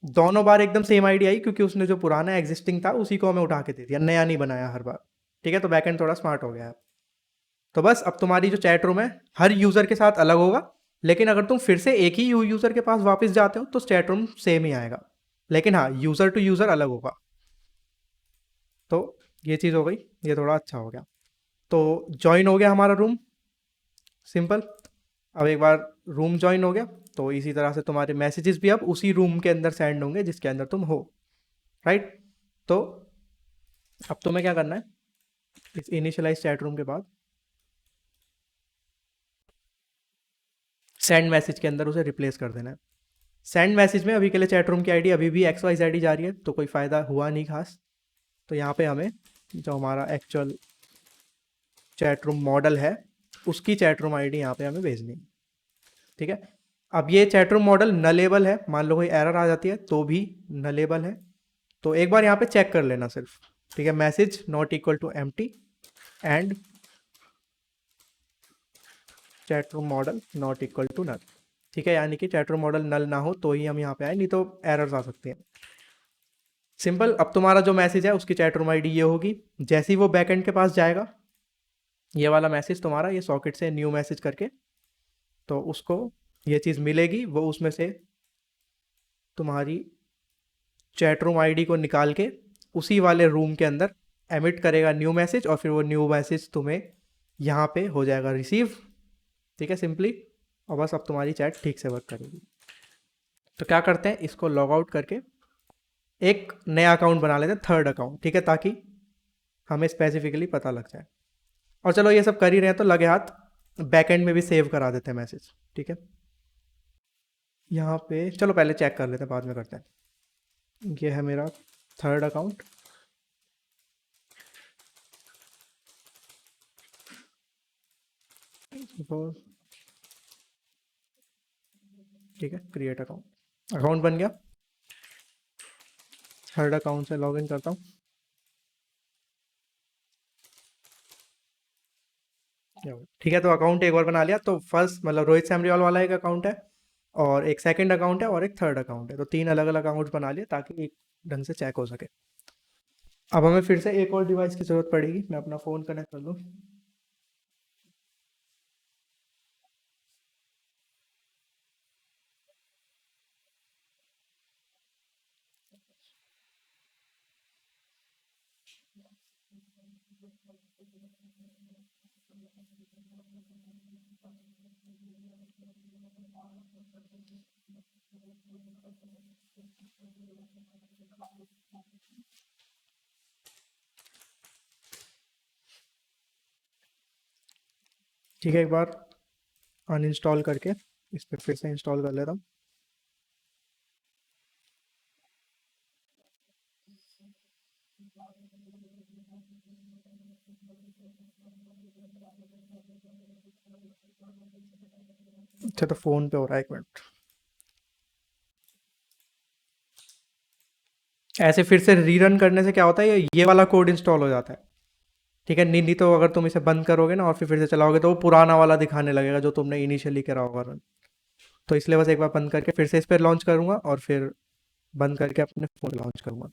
Speaker 1: दोनों बार एकदम सेम आईडी आई, क्योंकि उसने जो पुराना एग्जिस्टिंग था उसी को हमें उठा के दे दिया, नया नहीं बनाया हर बार। ठीक है, तो बैकएंड थोड़ा स्मार्ट हो गया है। तो बस अब तुम्हारी जो चैट रूम है हर यूज़र के साथ अलग होगा, लेकिन अगर तुम फिर से एक ही यूज़र के पास वापस जाते हो तो चैट रूम सेम ही आएगा, लेकिन हाँ, यूज़र टू यूज़र अलग होगा। तो ये चीज़ हो गई, ये थोड़ा अच्छा हो गया। तो ज्वाइन हो गया हमारा रूम, सिंपल। अब एक बार रूम ज्वाइन हो गया तो इसी तरह से तुम्हारे मैसेजेस भी अब उसी रूम के अंदर सेंड होंगे जिसके अंदर तुम हो, राइट। तो अब तुम्हें क्या करना है, इस इनिशियलाइज चैट रूम के बाद सेंड मैसेज के अंदर उसे रिप्लेस कर देना है। सेंड मैसेज में अभी के लिए चैट रूम की आईडी अभी भी XYZ जा रही है, तो कोई फ़ायदा हुआ नहीं खास। तो यहाँ पे हमें जो हमारा एक्चुअल चैट रूम मॉडल है उसकी चैट रूम आईडी यहाँ पे हमें भेजनी है। ठीक है, अब ये चैट रूम मॉडल नलेबल है, मान लो कोई एरर आ जाती है तो भी नलेबल है। तो एक बार यहाँ पे चेक कर लेना सिर्फ। ठीक है, message not equal to empty and chat room model not equal to null. ठीक है, यानी कि चैट रूम मॉडल नल ना हो तो ही हम यहाँ पे आए, नहीं तो एरर्स आ सकती हैं। सिंपल। अब तुम्हारा जो मैसेज है उसकी चैट रूम आईडी ये होगी। जैसे ही वो बैकएंड के पास जाएगा, ये वाला मैसेज तुम्हारा, ये सॉकेट से न्यू मैसेज करके, तो उसको ये चीज़ मिलेगी, वो उसमें से तुम्हारी चैट रूम आईडी को निकाल के उसी वाले रूम के अंदर एमिट करेगा न्यू मैसेज, और फिर वो न्यू मैसेज तुम्हें यहाँ पे हो जाएगा रिसीव। ठीक है, सिंपली। और बस अब तुम्हारी चैट ठीक से वर्क करेगी। तो क्या करते हैं, इसको लॉग आउट करके एक नया अकाउंट बना लेते हैं, थर्ड अकाउंट। ठीक है, ताकि हमें स्पेसिफिकली पता लग जाए। और चलो ये सब कर ही रहे हैं तो लगे हाथ बैकएंड में भी सेव करा देते हैं मैसेज। ठीक है, यहाँ पे चलो पहले चेक कर लेते हैं, बाद में करते हैं। ये है मेरा थर्ड अकाउंट। ठीक है, क्रिएट अकाउंट, अकाउंट बन गया। थर्ड अकाउंट से लॉगिन करता हूँ। ठीक है, तो अकाउंट एक और बना लिया। तो फर्स्ट मतलब रोहित सैमरीवाल वाला एक अकाउंट है, और एक सेकंड अकाउंट है, और एक थर्ड अकाउंट है। तो तीन अलग अलग अकाउंट्स बना लिए ताकि एक ढंग से चेक हो सके। अब हमें फिर से एक और डिवाइस की ज़रूरत पड़ेगी। मैं अपना फ़ोन कनेक्ट कर लूँ। ठीक है, एक बार अनइंस्टॉल करके इस पर फिर से इंस्टॉल कर लेता हूँ। अच्छा, तो फ़ोन पे हो रहा है, एक मिनट। ऐसे फिर से रीरन करने से क्या होता है, ये वाला कोड इंस्टॉल हो जाता है। ठीक है, नहीं नहीं, तो अगर तुम इसे बंद करोगे ना और फिर से चलाओगे तो वो पुराना वाला दिखाने लगेगा जो तुमने इनिशियली करा होगा रन। तो इसलिए बस एक बार बंद करके फिर से इस पर लॉन्च करूंगा, और फिर बंद करके अपने फ़ोन लॉन्च करूंगा।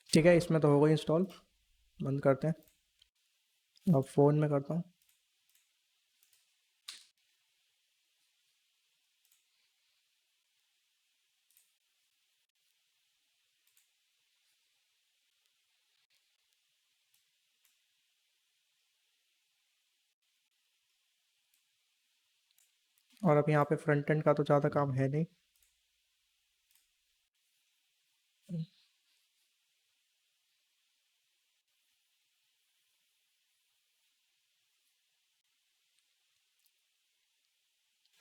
Speaker 1: ठीक है, इसमें तो हो गई इंस्टॉल। बंद करते हैं। अब फ़ोन में करता हूँ। और अब यहाँ पे फ्रंट एंड का तो ज़्यादा काम है नहीं।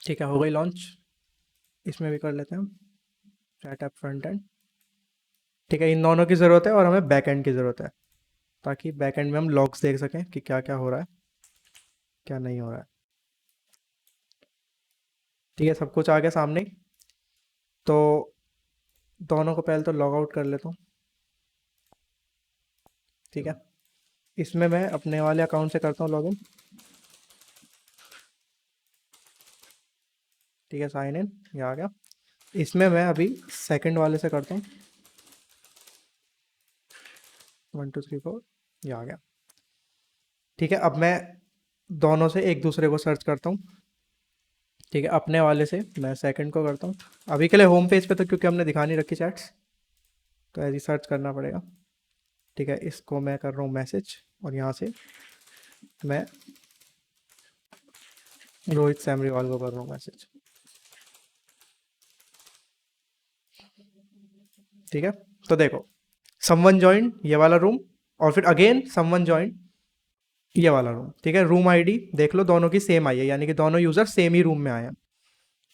Speaker 1: ठीक है, हो गई लॉन्च। इसमें भी कर लेते हैं हम सेटअप फ्रंट एंड। ठीक है, इन दोनों की ज़रूरत है और हमें बैक एंड की ज़रूरत है, ताकि बैक एंड में हम लॉग्स देख सकें कि क्या क्या हो रहा है, क्या नहीं हो रहा है। ठीक है, सब कुछ आ गया सामने ही। तो दोनों को पहले तो लॉग आउट कर लेता हूँ। ठीक है, इसमें मैं अपने वाले अकाउंट से करता हूँ लॉगिन। ठीक है, साइन इन, ये आ गया। इसमें मैं अभी सेकंड वाले से करता हूँ। 1 2 3 4, ये आ गया। ठीक है, अब मैं दोनों से एक दूसरे को सर्च करता हूँ। ठीक है, अपने वाले से मैं सेकंड को करता हूँ। अभी के लिए होम पेज पे, तो क्योंकि हमने दिखा नहीं रखी चैट्स, तो ऐसे ही सर्च करना पड़ेगा। ठीक है, इसको मैं कर रहा हूँ मैसेज, और यहाँ से मैं रोहित सैमरीवाल को कर रहा हूँ मैसेज। ठीक है, तो देखो, समवन जॉइन ये वाला रूम, और फिर अगेन समवन जॉइन ये वाला रूम। ठीक है, रूम आईडी देख लो, दोनों की सेम आई है, यानी कि दोनों यूज़र सेम ही रूम में आए हैं।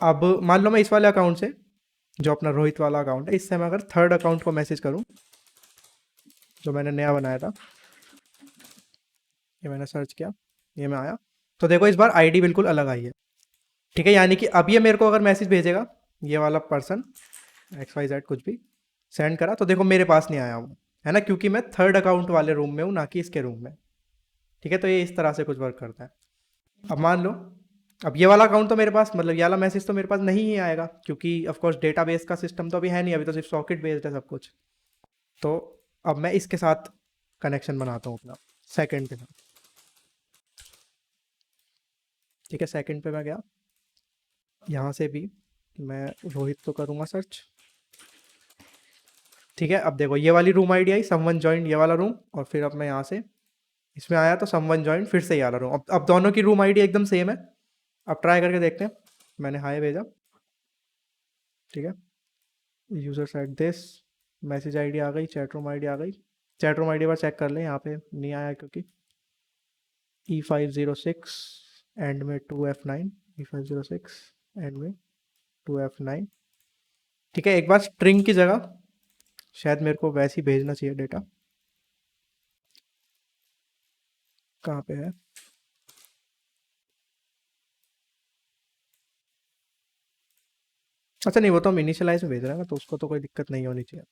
Speaker 1: अब मान लो मैं इस वाले अकाउंट से, जो अपना रोहित वाला अकाउंट है, इससे मैं अगर थर्ड अकाउंट को मैसेज करूं, जो मैंने नया बनाया था, ये मैंने सर्च किया, ये मैं आया, तो देखो इस बार आईडी बिल्कुल अलग आई है। ठीक है, यानी कि अब ये मेरे को अगर मैसेज भेजेगा, ये वाला पर्सन XYZ कुछ भी सेंड करा, तो देखो मेरे पास नहीं आया वो, है ना, क्योंकि मैं थर्ड अकाउंट वाले रूम में हूँ, ना कि इसके रूम में। ठीक है, तो ये इस तरह से कुछ वर्क करता है। अब मान लो, अब ये वाला अकाउंट तो मेरे पास, मतलब ये वाला मैसेज तो मेरे पास नहीं ही आएगा, क्योंकि ऑफ कोर्स डेटाबेस का सिस्टम तो अभी है नहीं, अभी तो सिर्फ सॉकेट बेस्ड है सब कुछ। तो अब मैं इसके साथ कनेक्शन बनाता हूँ अपना सेकंड के साथ। ठीक है, सेकंड पे मैं गया, यहाँ से भी मैं रोहित तो करूँगा सर्च। ठीक है, अब देखो ये वाली room ID I, someone joined, ये वाला रूम, और फिर अब मैं यहाँ से इसमें आया तो समवन जॉइंड, फिर से ये वाला रूम। अब दोनों की रूम आईडी एकदम सेम है। अब ट्राई करके देखते हैं। मैंने हाय भेजा। ठीक है, user set this, message ID आ गई, चैट रूम आईडी आ गई। चैट रूम आईडी बार चेक कर लें, यहाँ पे नहीं आया क्योंकि E506 एंड में 2F9, E506 एंड में 2F9। ठीक है, एक बार स्ट्रिंग की जगह शायद मेरे को वैसे ही भेजना चाहिए डेटा। कहाँ पे है? अच्छा नहीं, वो तो हम इनिशियलाइज में भेज रहे हैं ना, तो उसको तो कोई दिक्कत नहीं होनी चाहिए।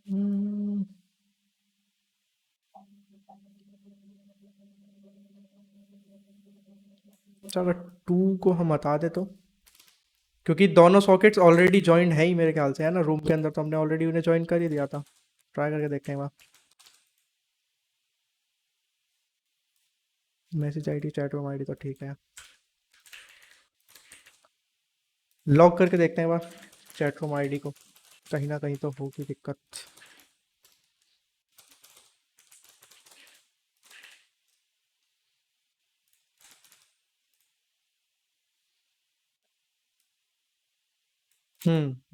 Speaker 1: हम्म, अच्छा अगर 2 को हम हटा दे तो, क्योंकि दोनों सॉकेट्स ऑलरेडी ज्वाइंट है ही मेरे ख्याल से, है ना, रूम के अंदर तो हमने ऑलरेडी उन्हें ज्वाइन कर ही दिया था। ट्राई करके देखते हैं वहाँ। Message ID chat room ID तो ठीक है, लॉग करके देखते हैं वहाँ चैट रूम आईडी को, कहीं ना कहीं तो होगी दिक्कत।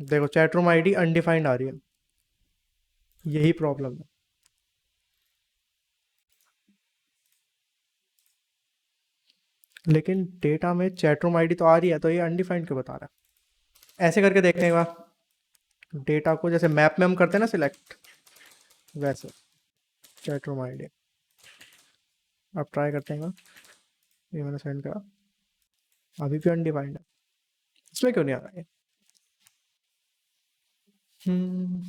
Speaker 1: देखो चैट रूम आईडी अनडिफाइंड आ रही है, यही प्रॉब्लम है। लेकिन डेटा में चैट रूम आईडी तो आ रही है, तो ये अनडिफाइंड क्यों बता रहा है? ऐसे करके देखते हैं वहाँ, डेटा को जैसे मैप में हम करते हैं ना सिलेक्ट, वैसे चैट रूम आईडी। अब ट्राई करते हैं, ये मैंने सेंड करा, अभी भी अनडिफाइंड है। इसमें क्यों नहीं आ रहा है? हम्म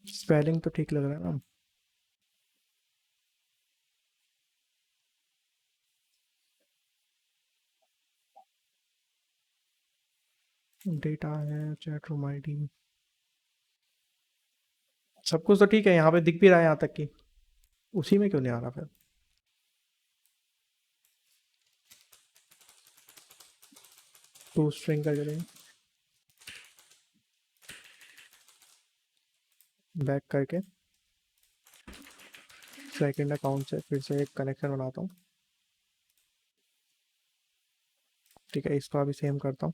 Speaker 1: स्पेलिंग तो ठीक लग रहा है ना? डेटा है, चैट रूम आईडी, सब कुछ तो ठीक है, यहाँ पे दिख भी रहा है यहाँ तक कि, उसी में क्यों नहीं आ रहा फिर? टू स्ट्रिंग का जरिए बैक करके सेकंड अकाउंट से फिर से एक कनेक्शन बनाता हूँ। ठीक है, इसको अभी सेम करता हूँ।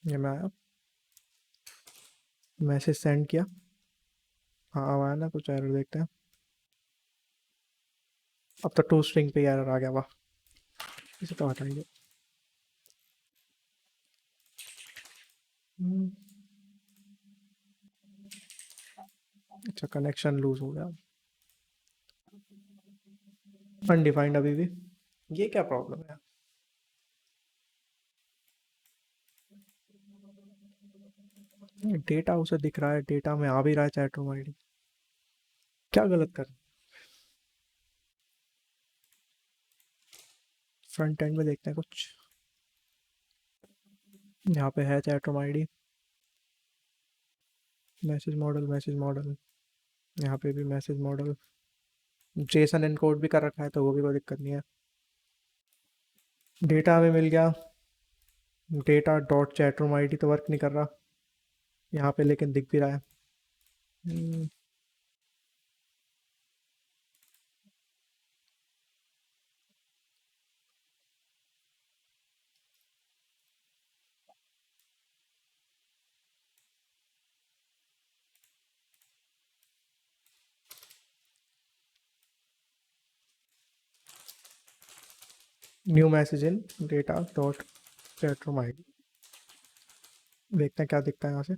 Speaker 1: ये मैं आया, मैसेज सेंड किया, हाँ अब आया ना, कुछ एरर देखते हैं। अब तो टू स्ट्रिंग पे एरर आ गया, वाह, इसे तो हटाएंगे। हम्म, अच्छा कनेक्शन लूज हो गया, अनडिफाइंड अभी भी, ये क्या प्रॉब्लम है? डेटा उसे दिख रहा है, डेटा में आ भी रहा है चैट रूम आईडी, क्या गलत कर? फ्रंट एंड में देखते हैं कुछ, यहाँ पे है chat room ID, message model, message model, यहाँ पे भी मैसेज मॉडल, जेसन एनकोड भी कर रखा है, तो वो भी कोई दिक्कत नहीं है। डेटा हमें मिल गया, data dot chat room ID तो वर्क नहीं कर रहा यहाँ पे, लेकिन दिख भी रहा है। न्यू मैसेज इन data dot chat room ID, देखते हैं क्या दिखता है यहाँ से।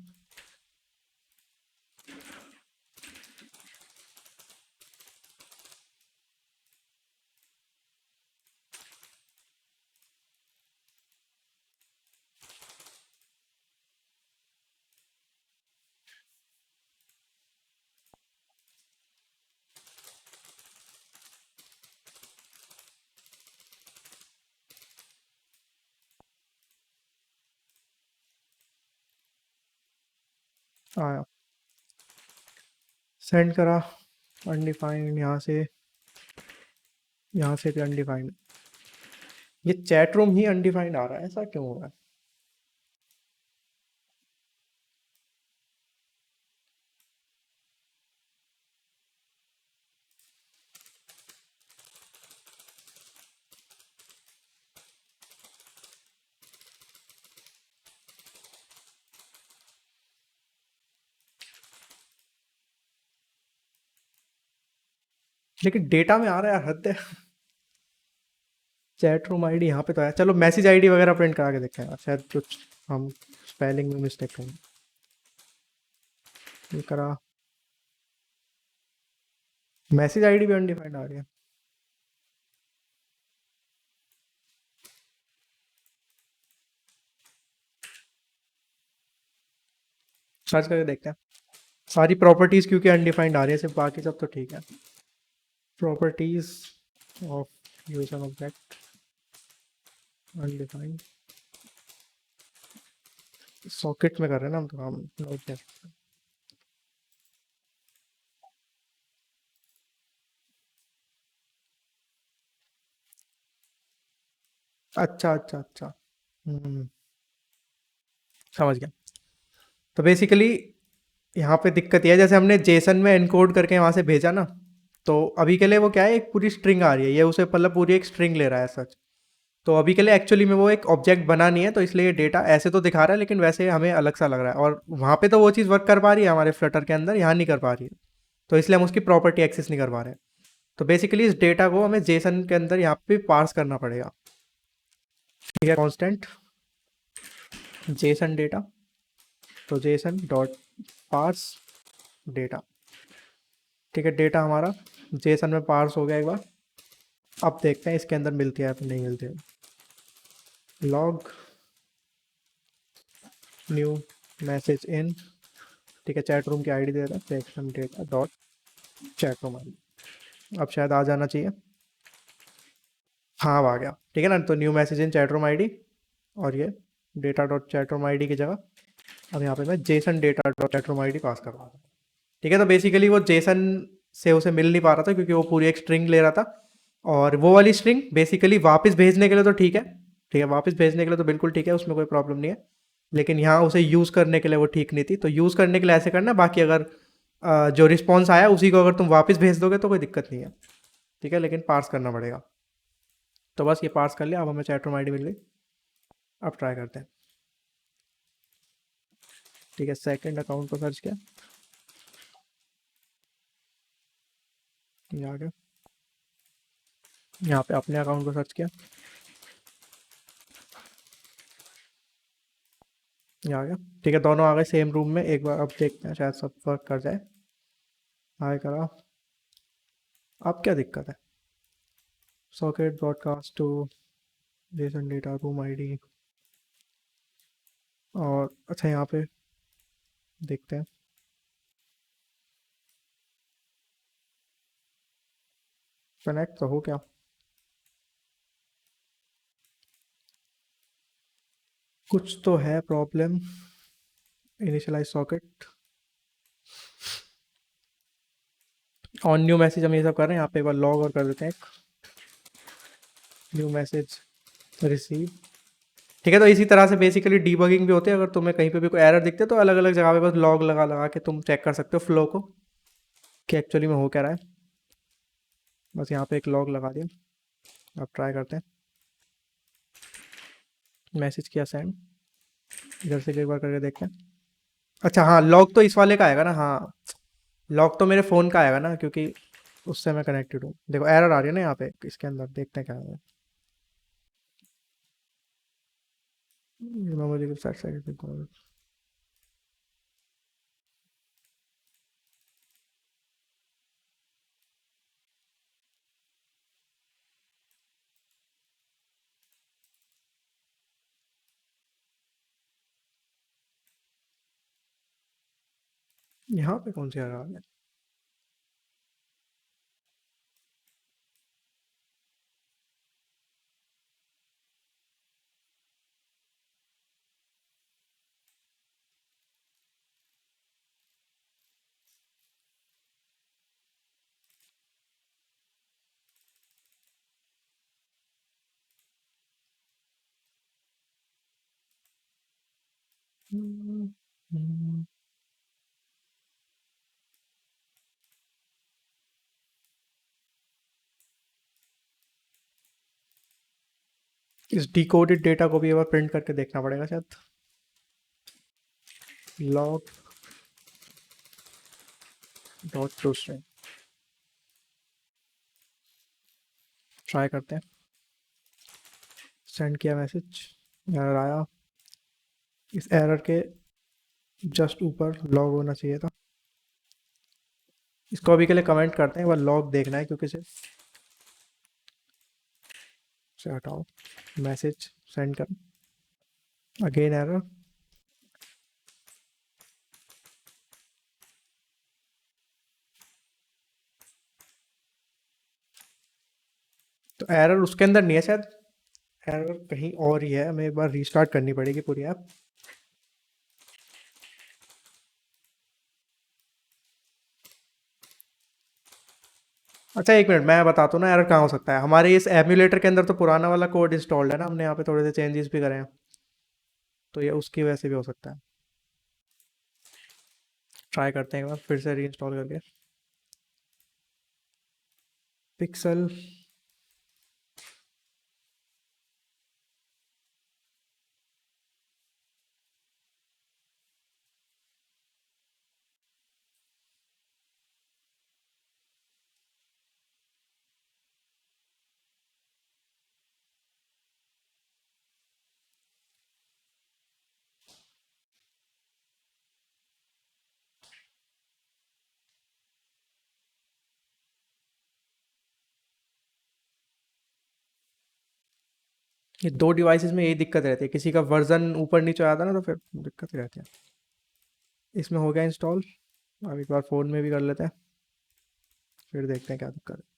Speaker 1: आया, सेंड करा, अनडिफाइंड, यहाँ से भी अनडिफाइंड। ये चैट रूम ही अनडिफाइंड आ रहा है, ऐसा क्यों हो रहा है? लेकिन डेटा में आ रहा है यार, हद है। चैट रूम आईडी यहाँ पे तो है, चलो मैसेज आईडी वगैरह प्रिंट करा के देखते हैं यार, शायद कुछ हम स्पेलिंग में मिस्टेक करें। ये करा, मैसेज आईडी भी अनडिफाइंड आ रही है। सर्च करके देखते हैं। सारी प्रॉपर्टीज क्योंकि अनडिफाइंड आ रही है सिर्फ, बाकी सब तो ठीक है। Properties of user object undefined, socket में कर रहे हैं ना हम, तो हम नोट कर सकते हैं। अच्छा अच्छा अच्छा। हम्म, समझ गया। तो बेसिकली यहाँ पे दिक्कत यह है, जैसे हमने जेसन में एनकोड करके वहाँ से भेजा ना, तो अभी के लिए वो क्या है, एक पूरी स्ट्रिंग आ रही है, ये उसे मतलब पूरी एक स्ट्रिंग ले रहा है सच। तो अभी के लिए एक्चुअली में वो एक ऑब्जेक्ट बना नहीं है, तो इसलिए ये डेटा ऐसे तो दिखा रहा है, लेकिन वैसे हमें अलग सा लग रहा है, और वहाँ पे तो वो चीज़ वर्क कर पा रही है हमारे फ्लटर के अंदर, यहाँ नहीं कर पा रही है। तो इसलिए हम उसकी प्रॉपर्टी एक्सेस नहीं कर पा रहे हैं। तो बेसिकली इस डेटा को हमें जेसन के अंदर यहाँ पे पार्स करना पड़ेगा। ठीक है, कॉन्स्टेंट जेसन डेटा, तो जेसन डॉट पार्स डेटा। ठीक है, डेटा हमारा जेसन में पार्स हो गया एक बार। अब देखते हैं इसके अंदर मिलती है या फिर नहीं मिलती है। लॉग न्यू मैसेज इन, ठीक है, चैट रूम की आईडी दे रहा है, section data dot chat room ID. अब शायद आ जाना चाहिए। हाँ, अब आ गया, ठीक है ना। तो न्यू मैसेज इन चैट रूम आईडी, और ये data dot chat room ID की जगह अब यहाँ पे मैं Jason data dot chat room ID पास कर रहा हूँ। ठीक है, तो बेसिकली वो जेसन से उसे मिल नहीं पा रहा था, क्योंकि वो पूरी एक स्ट्रिंग ले रहा था, और वो वाली स्ट्रिंग बेसिकली वापस भेजने के लिए तो ठीक है। ठीक है, वापस भेजने के लिए तो बिल्कुल ठीक है, उसमें कोई प्रॉब्लम नहीं है। लेकिन यहाँ उसे यूज़ करने के लिए वो ठीक नहीं थी, तो यूज़ करने के लिए ऐसे करना, बाकी अगर जो रिस्पॉन्स आया उसी को अगर तुम वापस भेज दोगे तो कोई दिक्कत नहीं है। ठीक है, लेकिन पार्स करना पड़ेगा। तो बस ये पार्स कर लिया, अब हमें चैट रूम आईडी मिल गई। अब ट्राई करते हैं। ठीक है, सेकंड अकाउंट को सर्च किया, ये आ गया। यहाँ पे अपने अकाउंट को सर्च किया, ये आ गया। ठीक है, दोनों आ गए सेम रूम में। एक बार अब देखते हैं, शायद सब वर्क कर जाए। हाय करा, अब क्या दिक्कत है? Socket broadcast to JSON data room ID, और अच्छा यहाँ पे देखते हैं, कनेक्ट तो हो क्या? कुछ तो है problem. Initialize socket, on new message हम ये सब कर रहे हैं। यहाँ पे एक बार लॉग और कर देते हैं, न्यू मैसेज रिसीव। ठीक है, तो इसी तरह से बेसिकली डीबगिंग भी होती है। अगर तुम्हें कहीं पे भी कोई एरर दिखते है, तो अलग अलग जगह पे बस लॉग लगा लगा के तुम चेक कर सकते हो फ्लो को, कि एक्चुअली में हो क्या रहा है। बस यहाँ पे एक लॉग लगा दिया। अब ट्राई करते हैं, मैसेज किया सेंड, इधर से एक बार करके देखते हैं। अच्छा हाँ, लॉग तो इस वाले का आएगा ना, हाँ। लॉग तो मेरे फ़ोन का आएगा ना, क्योंकि उससे मैं कनेक्टेड हूँ। देखो एरर आ रही है ना यहाँ पे, इसके अंदर देखते हैं क्या है। मेमोरी के साथ साथ यहाँ पे कौन सी एरर आ रही है? इस डिकोडेड डेटा को भी एक बार प्रिंट करके देखना पड़ेगा शायद। Log dot to string try करते हैं। सेंड किया मैसेज, एरर आया। इस एरर के जस्ट ऊपर लॉग होना चाहिए था। इसको अभी के लिए कमेंट करते हैं, एक बार लॉग देखना है क्योंकि से हटाओ, मैसेज सेंड कर, अगेन एरर। तो एरर उसके अंदर नहीं है शायद, एरर कहीं और ही है, हमें एक बार रीस्टार्ट करनी पड़ेगी पूरी ऐप। अच्छा एक मिनट, मैं बताता हूँ ना एरर कहाँ हो सकता है। हमारे इस एमुलेटर के अंदर तो पुराना वाला कोड इंस्टॉल्ड है ना, हमने यहाँ पे थोड़े से चेंजेस भी करे हैं, तो ये उसकी वजह से भी हो सकता है। ट्राई करते हैं एक बार फिर से री इंस्टॉल करके। पिक्सल ये दो डिवाइसेस में यही दिक्कत रहती है, किसी का वर्जन ऊपर नीचे आता है ना तो फिर दिक्कत ही रहती है। इसमें हो गया इंस्टॉल, अब एक बार फ़ोन में भी कर लेते हैं, फिर देखते हैं क्या दिक्कत है।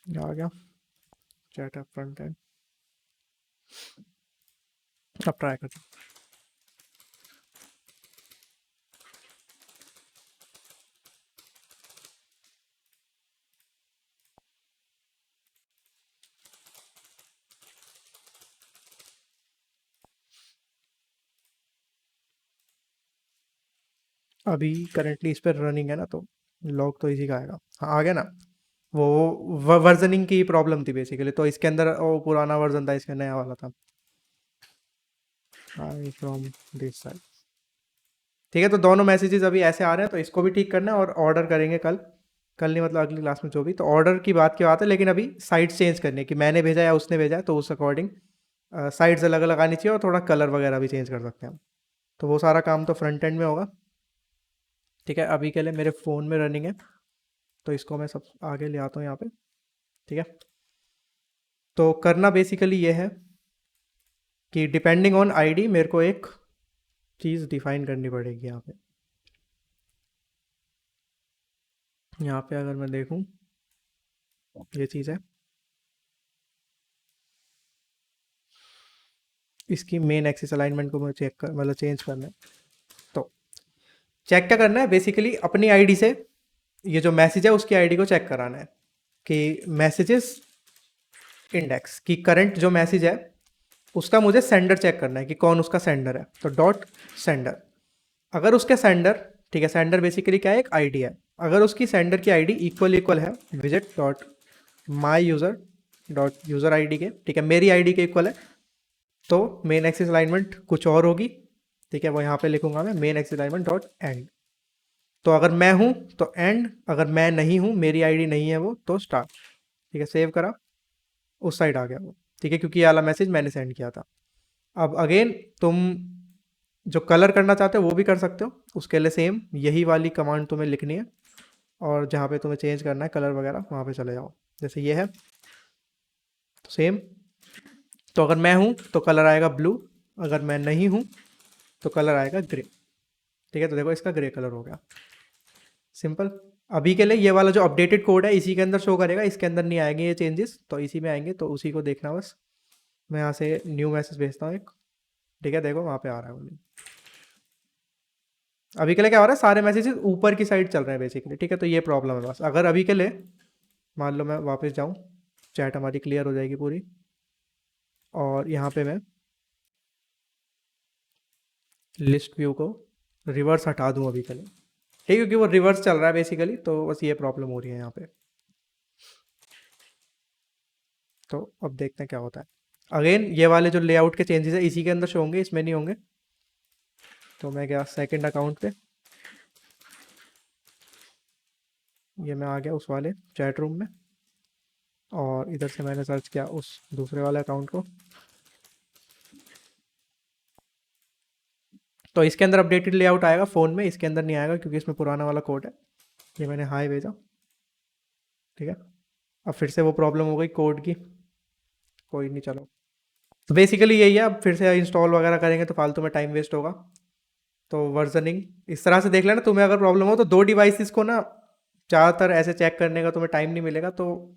Speaker 1: ये आ गया चैट ऐप फ्रंट एंड। अब ट्राई करते हैं। अभी करंटली इस पर रनिंग है ना, तो लॉग तो इसी का आएगा। हाँ आ गया ना, वो वर्जनिंग की प्रॉब्लम थी बेसिकली, तो इसके अंदर वो पुराना वर्जन था, इसके नया वाला था। आई फ्रॉम दिस साइड। ठीक है, तो दोनों मैसेजेस अभी ऐसे आ रहे हैं, तो इसको भी ठीक करना है और ऑर्डर करेंगे कल। कल नहीं मतलब अगली क्लास में जो भी, तो ऑर्डर की बात है, लेकिन अभी साइड चेंज करनी है कि मैंने भेजा या उसने भेजा है, तो उस अकॉर्डिंग साइड्स अलग अलग आनी चाहिए और थोड़ा कलर वगैरह भी चेंज कर सकते हैं हम। तो वो सारा काम तो फ्रंट एंड में होगा। ठीक है, अभी के लिए मेरे फ़ोन में रनिंग है, तो इसको मैं सब आगे ले आता हूँ यहाँ पे। ठीक है, तो करना बेसिकली ये है कि डिपेंडिंग ऑन आईडी मेरे को एक चीज़ डिफाइन करनी पड़ेगी यहाँ पे। यहाँ पे अगर मैं देखूँ, ये चीज़ है, इसकी मेन एक्सिस अलाइनमेंट को मुझे चेक कर मतलब चेंज करना है। तो चेक क्या करना है, बेसिकली अपनी आईडी से ये जो मैसेज है उसकी आईडी को चेक कराना है कि मैसेजेस इंडेक्स की करंट जो मैसेज है उसका मुझे सेंडर चेक करना है कि कौन उसका सेंडर है। तो डॉट सेंडर, अगर उसके सेंडर, ठीक है, सेंडर बेसिकली क्या है, एक आईडी है। अगर उसकी सेंडर की आईडी इक्वल इक्वल है visit dot my user dot user I D के, ठीक है, मेरी आईडी के इक्वल है, तो मेन एक्सिस अलाइनमेंट कुछ और होगी। ठीक है, वो यहाँ पे लिखूंगा मैं main axis alignment dot and. तो अगर मैं हूँ तो एंड, अगर मैं नहीं हूँ, मेरी आईडी नहीं है वो, तो स्टार्ट। ठीक है, सेव करा, उस साइड आ गया वो। ठीक है, क्योंकि ये वाला मैसेज मैंने सेंड किया था। अब अगेन तुम जो कलर करना चाहते हो वो भी कर सकते हो, उसके लिए सेम यही वाली कमांड तुम्हें लिखनी है, और जहाँ पे तुम्हें चेंज करना है कलर वगैरह वहाँ पे चले जाओ। जैसे ये है, तो सेम। तो अगर मैं हूँ तो कलर आएगा ब्लू, अगर मैं नहीं हूँ तो कलर आएगा ग्रे। ठीक है, तो देखो इसका ग्रे कलर हो गया, सिंपल। अभी के लिए ये वाला जो अपडेटेड कोड है इसी के अंदर शो करेगा, इसके अंदर नहीं आएंगे ये चेंजेस, तो इसी में आएंगे, तो उसी को देखना बस। मैं यहाँ से न्यू मैसेज भेजता हूँ एक, ठीक है, देखो वहाँ पे आ रहा है वो। अभी के लिए क्या हो रहा है, सारे मैसेजेस ऊपर की साइड चल रहे हैं बेसिकली, ठीक है, तो ये प्रॉब्लम है बस। अगर अभी के लिए मान लो मैं वापस जाऊँ, चैट हमारी क्लियर हो जाएगी पूरी, और यहाँ पे मैं लिस्ट व्यू को रिवर्स हटा दूँ अभी के लिए, ठीक है, क्योंकि वो रिवर्स चल रहा है बेसिकली, तो बस ये प्रॉब्लम हो रही है यहाँ पे। तो अब देखते हैं क्या होता है। अगेन ये वाले जो लेआउट के चेंजेस है इसी के अंदर शो होंगे, इसमें नहीं होंगे। तो मैं गया सेकंड अकाउंट पे, ये मैं आ गया उस वाले चैट रूम में, और इधर से मैंने सर्च किया उस दूसरे वाले अकाउंट को, तो इसके अंदर अपडेटेड लेआउट आएगा फ़ोन में, इसके अंदर नहीं आएगा क्योंकि इसमें पुराना वाला कोड है। ये मैंने हाई भेजा, ठीक है। अब फिर से वो प्रॉब्लम हो गई कोड की, कोई नहीं, चलो। तो बेसिकली यही है, अब फिर से इंस्टॉल वगैरह करेंगे तो फालतू में टाइम वेस्ट होगा। तो वर्जनिंग इस तरह से देख लेना, तुम्हें अगर प्रॉब्लम हो तो दो डिवाइसेस को ना ज़्यादातर ऐसे चेक करने का तुम्हें टाइम नहीं मिलेगा, तो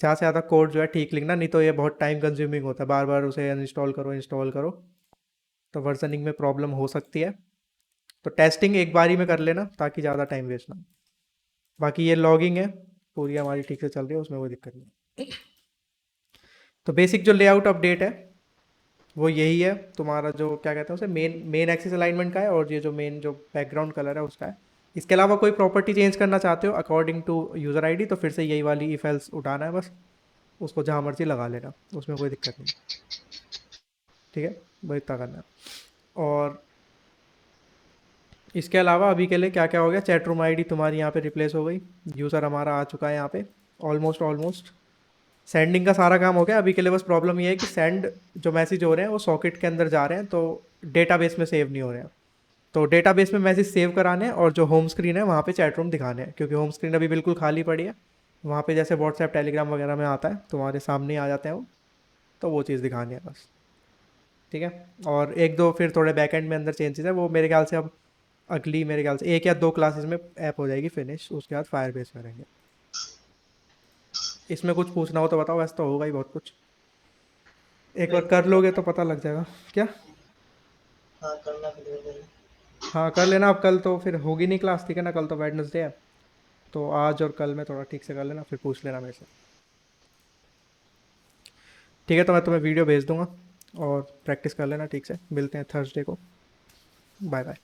Speaker 1: ज़्यादा से ज़्यादा कोड जो है ठीक लिखना, नहीं तो ये बहुत टाइम कंज्यूमिंग होता है, बार बार उसे इंस्टॉल करो, तो वर्जनिंग में प्रॉब्लम हो सकती है। तो टेस्टिंग एक बारी में कर लेना ताकि ज़्यादा टाइम वेस्ट ना हो। बाकी ये लॉगिंग है पूरी हमारी ठीक से चल रही है, उसमें कोई दिक्कत नहीं। तो बेसिक जो लेआउट अपडेट है वो यही है, तुम्हारा जो क्या कहते हैं उसे मेन एक्सिस अलाइनमेंट का है, और ये जो मेन जो बैकग्राउंड कलर है उसका है। इसके अलावा कोई प्रॉपर्टी चेंज करना चाहते हो अकॉर्डिंग टू यूज़र आईडी, तो फिर से यही वाली इफ एल्स उठाना है बस, उसको जहाँ मर्जी लगा लेना, उसमें कोई दिक्कत नहीं, ठीक है, वही इतना करना है। और इसके अलावा अभी के लिए क्या क्या हो गया, चैट रूम आई तुम्हारी यहाँ पे रिप्लेस हो गई, यूज़र हमारा आ चुका है यहाँ पे, ऑलमोस्ट सेंडिंग का सारा काम हो गया। अभी के लिए बस प्रॉब्लम ये है कि सेंड जो मैसेज हो रहे हैं वो सॉकेट के अंदर जा रहे हैं, तो डेटाबेस में सेव नहीं हो रहे हैं। तो डेटाबेस में मैसेज सेव कराने हैं, और जो होम स्क्रीन है वहाँ पे चैट रूम दिखाने हैं, क्योंकि होम स्क्रीन अभी बिल्कुल खाली पड़ी है। वहाँ पे जैसे व्हाट्सएप टेलीग्राम वगैरह में आता है तुम्हारे सामने ही आ जाते हैं वो, तो वो चीज़ दिखानी है बस, ठीक है। और एक दो फिर थोड़े बैकएंड में अंदर चेंजेस है, वो मेरे ख्याल से अब अगली मेरे ख्याल से 1 या 2 क्लासेस में ऐप हो जाएगी फिनिश, उसके बाद फायर बेस करेंगे। इसमें कुछ पूछना हो तो बताओ, वैसे तो होगा ही बहुत कुछ, एक बार कर लोगे तो पता लग जाएगा क्या।
Speaker 2: हाँ करना पड़ेगा।
Speaker 1: हाँ कर लेना, अब कल तो फिर होगी नहीं क्लास, ठीक है ना, कल तो वेडनेसडे है, तो आज और कल में थोड़ा ठीक से कर लेना, फिर पूछ लेना मेरे से, ठीक है। तो मैं तुम्हें वीडियो भेज दूंगा और प्रैक्टिस कर लेना ठीक से, मिलते हैं थर्सडे को, बाय बाय।